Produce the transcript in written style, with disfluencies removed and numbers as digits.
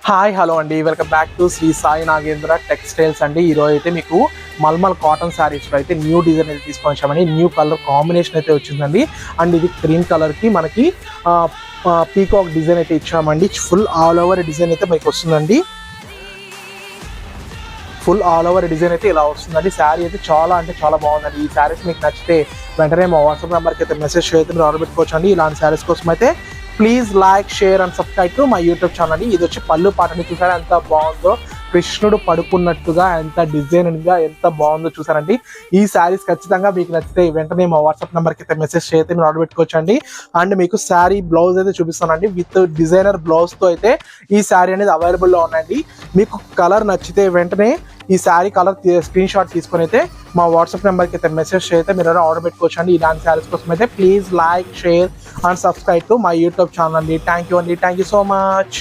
Hi hello అండి, welcome back to Shri Sai Nagendra textiles అండి. ఈరోజు అయితే మీకు మల్మల్ కాటన్ శారీస్లో అయితే న్యూ డిజైన్ అయితే తీసుకొని వచ్చామండి. న్యూ కలర్ కాంబినేషన్ అయితే వచ్చిందండి. అండ్ ఇది గ్రీన్ కలర్కి మనకి పీకాక్ డిజైన్ అయితే ఇచ్చామండి. ఫుల్ ఆల్ ఓవర్ డిజైన్ అయితే మీకు వస్తుందండి. ఫుల్ ఆల్ ఓవర్ డిజైన్ అయితే ఇలా వస్తుందండి. శారీ అయితే చాలా అంటే చాలా బాగుందండి. ఈ శారీస్ మీకు నచ్చితే వెంటనే మా వాట్సాప్ నెంబర్కి అయితే మెసేజ్ చేయడం ఆర్డర్ పెట్టుకోవచ్చు అండి. ఇలాంటి శారీస్ కోసం అయితే please like, share and subscribe to my YouTube channel అండి. ఇది వచ్చి పళ్ళు పాటని చూసారా ఎంత బాగుందో, కృష్ణుడు పడుకున్నట్టుగా ఎంత డిజైన్గా ఎంత బాగుందో చూసారండి. ఈ శారీస్ ఖచ్చితంగా మీకు నచ్చితే వెంటనే మా వాట్సాప్ నెంబర్కి అయితే మెసేజ్ చేస్తే మీరు ఆర్డర్ పెట్టుకోవచ్చు అండి. అండ్ మీకు శారీ బ్లౌజ్ అయితే చూపిస్తానండి. విత్ డిజైనర్ బ్లౌజ్తో అయితే ఈ శారీ అనేది అవైలబుల్లో ఉందండి. మీకు కలర్ నచ్చితే వెంటనే ఈ శారీ కలర్ స్క్రీన్ షాట్ తీసుకొని అయితే మా వాట్సాప్ నెంబర్కి అయితే మెసేజ్ చేస్తే మీరు ఆర్డర్ పెట్టుకోవచ్చు అండి. ఇలాంటి శారీస్ కోసం అయితే please like, share and subscribe to my YouTube channel అండి. థ్యాంక్ యూ అండి. Thank you so much.